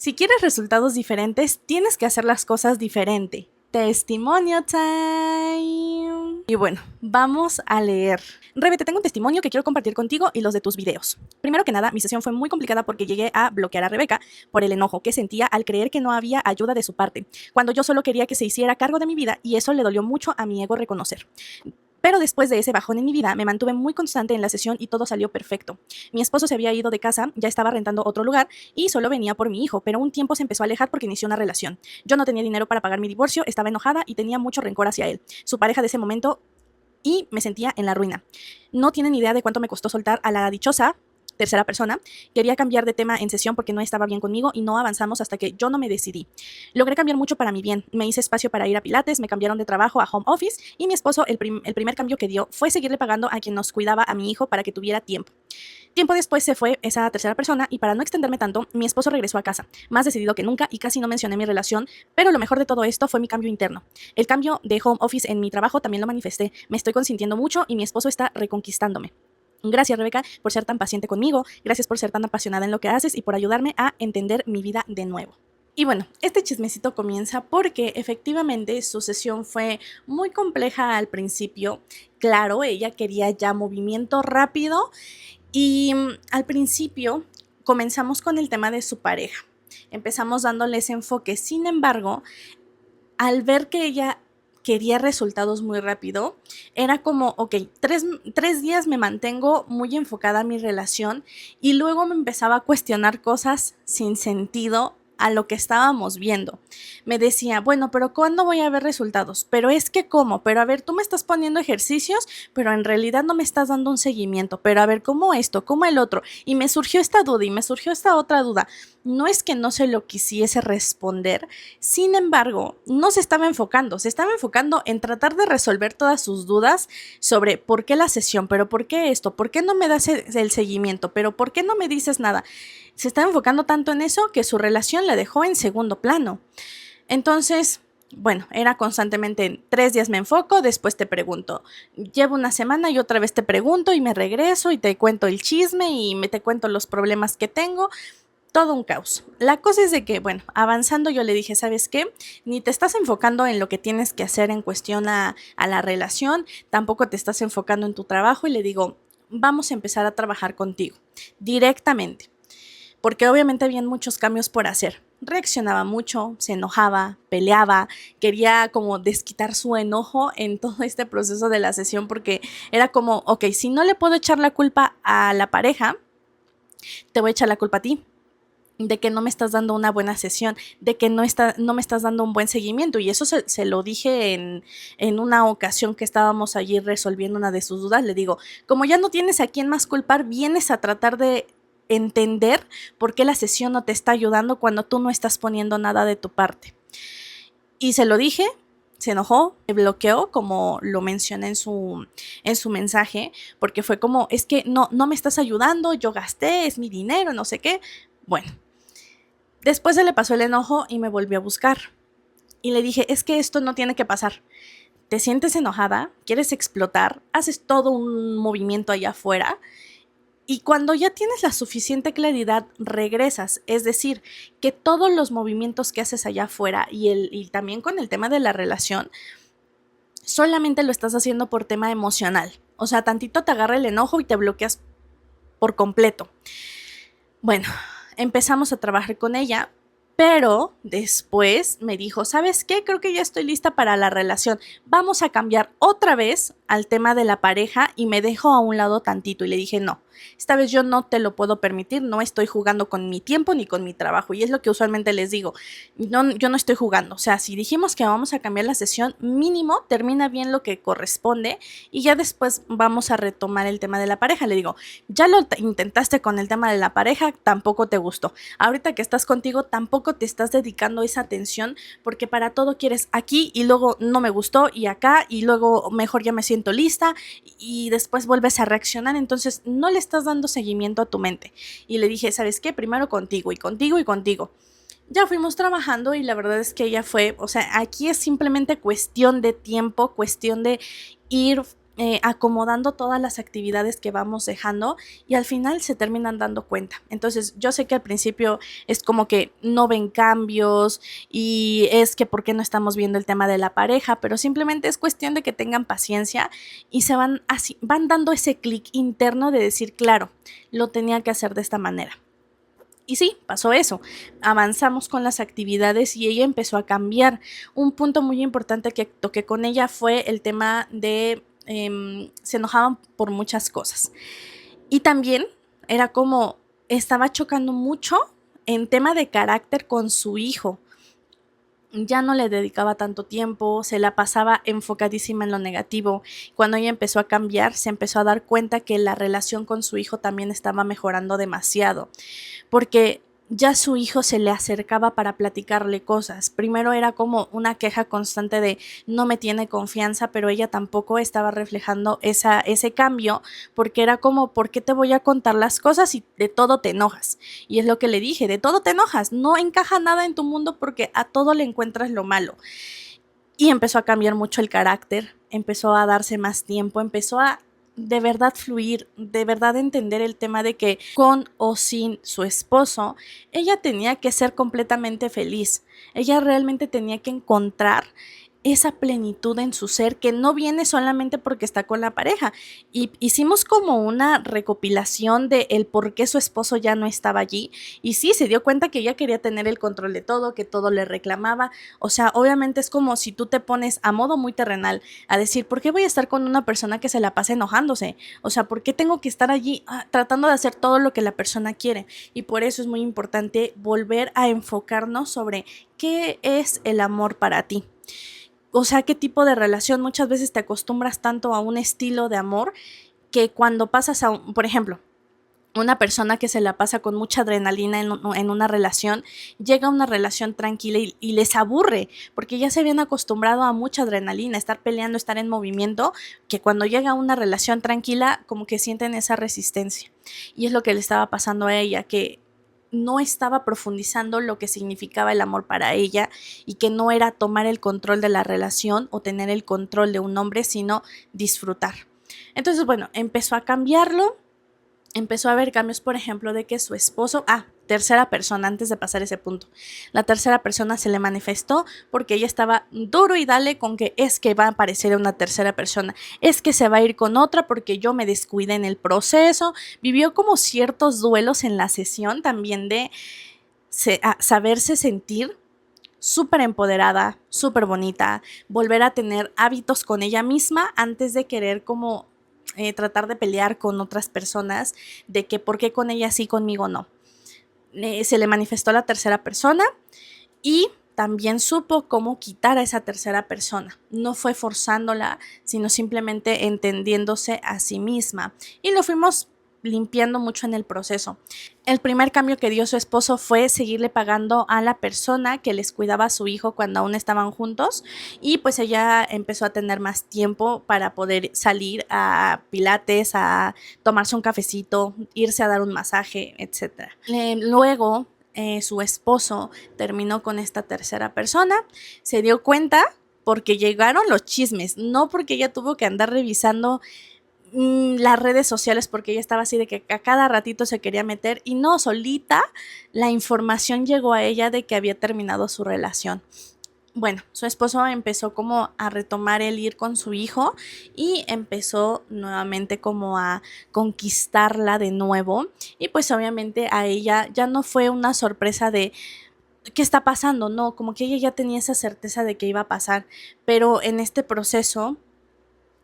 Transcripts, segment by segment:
Si quieres resultados diferentes, tienes que hacer las cosas diferente. Testimonio time. Y bueno, vamos a leer. Rebe, te tengo un testimonio que quiero compartir contigo y los de tus videos. Primero que nada, mi sesión fue muy complicada porque llegué a bloquear a Rebeca por el enojo que sentía al creer que no había ayuda de su parte, cuando yo solo quería que se hiciera cargo de mi vida y eso le dolió mucho a mi ego reconocer. Pero después de ese bajón en mi vida, me mantuve muy constante en la sesión y todo salió perfecto. Mi esposo se había ido de casa, ya estaba rentando otro lugar y solo venía por mi hijo, pero un tiempo se empezó a alejar porque inició una relación. Yo no tenía dinero para pagar mi divorcio, estaba enojada y tenía mucho rencor hacia él, su pareja de ese momento, y me sentía en la ruina. No tienen idea de cuánto me costó soltar a la dichosa tercera persona. Quería cambiar de tema en sesión porque no estaba bien conmigo y no avanzamos hasta que yo no me decidí. Logré cambiar mucho para mi bien. Me hice espacio para ir a pilates, me cambiaron de trabajo a home office y mi esposo el primer cambio que dio fue seguirle pagando a quien nos cuidaba a mi hijo para que tuviera tiempo. Tiempo después se fue esa tercera persona y para no extenderme tanto, mi esposo regresó a casa, más decidido que nunca y casi no mencioné mi relación, pero lo mejor de todo esto fue mi cambio interno. El cambio de home office en mi trabajo también lo manifesté, me estoy consintiendo mucho y mi esposo está reconquistándome. Gracias, Rebeca, por ser tan paciente conmigo, gracias por ser tan apasionada en lo que haces y por ayudarme a entender mi vida de nuevo. Y bueno, este chismecito comienza porque efectivamente su sesión fue muy compleja al principio. Claro, ella quería ya movimiento rápido y al principio comenzamos con el tema de su pareja. Empezamos dándole ese enfoque. Sin embargo, al ver que ella quería resultados muy rápido, era como, ok, tres días me mantengo muy enfocada en mi relación y luego me empezaba a cuestionar cosas sin sentido a lo que estábamos viendo. Me decía, bueno, pero ¿cuándo voy a ver resultados? Pero es que ¿cómo? Pero a ver, tú me estás poniendo ejercicios, pero en realidad no me estás dando un seguimiento. Pero a ver, ¿cómo esto? ¿Cómo el otro? Y me surgió esta duda y me surgió esta otra duda. No es que no se lo quisiese responder, sin embargo, no se estaba enfocando en tratar de resolver todas sus dudas sobre por qué la sesión, pero por qué esto, por qué no me das el seguimiento, pero por qué no me dices nada. Se estaba enfocando tanto en eso que su relación la dejó en segundo plano. Entonces, bueno, era constantemente en 3 días me enfoco, después te pregunto, llevo una semana y otra vez te pregunto y me regreso y te cuento el chisme y te cuento los problemas que tengo. Todo un caos. La cosa es de que, bueno, avanzando yo le dije, ¿sabes qué? Ni te estás enfocando en lo que tienes que hacer en cuestión a la relación, tampoco te estás enfocando en tu trabajo y le digo, vamos a empezar a trabajar contigo directamente, porque obviamente habían muchos cambios por hacer. Reaccionaba mucho, se enojaba, peleaba, quería como desquitar su enojo en todo este proceso de la sesión porque era como, ok, si no le puedo echar la culpa a la pareja, te voy a echar la culpa a ti de que no me estás dando una buena sesión, de que no me estás dando un buen seguimiento. Y eso se lo dije en una ocasión que estábamos allí resolviendo una de sus dudas. Le digo, como ya no tienes a quién más culpar, vienes a tratar de entender por qué la sesión no te está ayudando cuando tú no estás poniendo nada de tu parte. Y se lo dije, se enojó, me bloqueó, como lo mencioné en su mensaje, porque fue como, es que no me estás ayudando, yo gasté, es mi dinero, no sé qué. Bueno, después se le pasó el enojo y me volvió a buscar. Y le dije, es que esto no tiene que pasar. Te sientes enojada, quieres explotar, haces todo un movimiento allá afuera y cuando ya tienes la suficiente claridad regresas. Es decir, que todos los movimientos que haces allá afuera y también con el tema de la relación, solamente lo estás haciendo por tema emocional. O sea, tantito te agarra el enojo y te bloqueas por completo. Bueno, empezamos a trabajar con ella, pero después me dijo, ¿sabes qué? Creo que ya estoy lista para la relación. Vamos a cambiar otra vez al tema de la pareja y me dejó a un lado tantito y le dije, no, esta vez yo no te lo puedo permitir, no estoy jugando con mi tiempo ni con mi trabajo y es lo que usualmente les digo, no, yo no estoy jugando, o sea, si dijimos que vamos a cambiar la sesión, mínimo termina bien lo que corresponde y ya después vamos a retomar el tema de la pareja. Le digo, ya lo intentaste con el tema de la pareja, tampoco te gustó. Ahorita que estás contigo, tampoco te estás dedicando esa atención porque para todo quieres aquí y luego no me gustó y acá y luego mejor ya me siento lista y después vuelves a reaccionar, entonces no le estás dando seguimiento a tu mente. Y le dije, ¿sabes qué? Primero contigo y contigo y contigo. Ya fuimos trabajando y la verdad es que ella fue, o sea, aquí es simplemente cuestión de tiempo, cuestión de ir acomodando todas las actividades que vamos dejando y al final se terminan dando cuenta. Entonces yo sé que al principio es como que no ven cambios y es que por qué no estamos viendo el tema de la pareja, pero simplemente es cuestión de que tengan paciencia y se van así, van dando ese clic interno de decir, claro, lo tenía que hacer de esta manera. Y sí, pasó eso. Avanzamos con las actividades y ella empezó a cambiar. Un punto muy importante que toqué con ella fue el tema de se enojaban por muchas cosas. Y también era como estaba chocando mucho en tema de carácter con su hijo. Ya no le dedicaba tanto tiempo, se la pasaba enfocadísima en lo negativo. Cuando ella empezó a cambiar, se empezó a dar cuenta que la relación con su hijo también estaba mejorando demasiado, porque ya su hijo se le acercaba para platicarle cosas. Primero era como una queja constante de no me tiene confianza, pero ella tampoco estaba reflejando ese cambio, porque era como, ¿por qué te voy a contar las cosas y de todo te enojas? Y es lo que le dije, de todo te enojas, no encaja nada en tu mundo porque a todo le encuentras lo malo. Y empezó a cambiar mucho el carácter, empezó a darse más tiempo, empezó a de verdad fluir, de verdad entender el tema de que con o sin su esposo, ella tenía que ser completamente feliz. Ella realmente tenía que encontrar esa plenitud en su ser que no viene solamente porque está con la pareja. Y hicimos como una recopilación de el por qué su esposo ya no estaba allí. Y sí, se dio cuenta que ella quería tener el control de todo, que todo le reclamaba. O sea, obviamente es como si tú te pones a modo muy terrenal a decir, ¿por qué voy a estar con una persona que se la pasa enojándose? O sea, ¿por qué tengo que estar allí tratando de hacer todo lo que la persona quiere? Y por eso es muy importante volver a enfocarnos sobre qué es el amor para ti. O sea, qué tipo de relación. Muchas veces te acostumbras tanto a un estilo de amor que cuando pasas a, por ejemplo, una persona que se la pasa con mucha adrenalina en una relación, llega a una relación tranquila y les aburre, porque ya se habían acostumbrado a mucha adrenalina, estar peleando, estar en movimiento, que cuando llega a una relación tranquila, como que sienten esa resistencia. Y es lo que le estaba pasando a ella, que no estaba profundizando lo que significaba el amor para ella y que no era tomar el control de la relación o tener el control de un hombre, sino disfrutar. Entonces, bueno, empezó a cambiarlo, empezó a haber cambios, por ejemplo, de que su esposo, tercera persona, antes de pasar ese punto, la tercera persona se le manifestó porque ella estaba duro y dale con que es que va a aparecer una tercera persona, es que se va a ir con otra porque yo me descuidé en el proceso. Vivió como ciertos duelos en la sesión también de saberse sentir súper empoderada, súper bonita, volver a tener hábitos con ella misma antes de querer como tratar de pelear con otras personas, de que por qué con ella sí, conmigo no. Se le manifestó a la tercera persona y también supo cómo quitar a esa tercera persona. No fue forzándola, sino simplemente entendiéndose a sí misma. Y lo fuimos limpiando mucho en el proceso. El primer cambio que dio su esposo fue seguirle pagando a la persona que les cuidaba a su hijo cuando aún estaban juntos, y pues ella empezó a tener más tiempo para poder salir a pilates, a tomarse un cafecito, irse a dar un masaje, etc. Luego su esposo terminó con esta tercera persona, se dio cuenta porque llegaron los chismes, no porque ella tuvo que andar revisando las redes sociales, porque ella estaba así de que a cada ratito se quería meter, y no, solita la información llegó a ella de que había terminado su relación. Bueno, su esposo empezó como a retomar el ir con su hijo y empezó nuevamente como a conquistarla de nuevo, y pues obviamente a ella ya no fue una sorpresa de qué está pasando, no, como que ella ya tenía esa certeza de que iba a pasar, pero en este proceso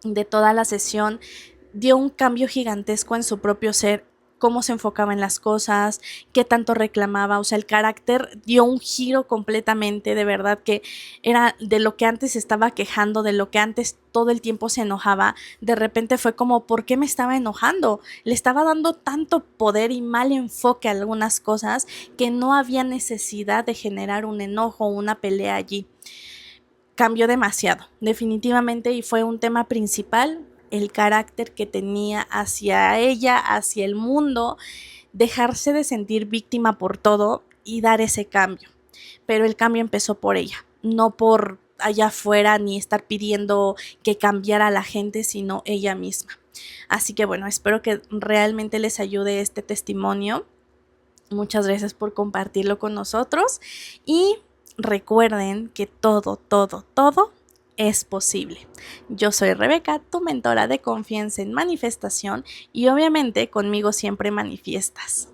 de toda la sesión dio un cambio gigantesco en su propio ser, cómo se enfocaba en las cosas, qué tanto reclamaba, o sea, el carácter dio un giro completamente, de verdad que era de lo que antes estaba quejando, de lo que antes todo el tiempo se enojaba, de repente fue como, ¿por qué me estaba enojando? Le estaba dando tanto poder y mal enfoque a algunas cosas que no había necesidad de generar un enojo o una pelea allí. Cambió demasiado, definitivamente, y fue un tema principal el carácter que tenía hacia ella, hacia el mundo, dejarse de sentir víctima por todo y dar ese cambio. Pero el cambio empezó por ella, no por allá afuera ni estar pidiendo que cambiara a la gente, sino ella misma. Así que bueno, espero que realmente les ayude este testimonio. Muchas gracias por compartirlo con nosotros y recuerden que todo, todo, todo es posible. Yo soy Rebeca, tu mentora de confianza en manifestación, y obviamente conmigo siempre manifiestas.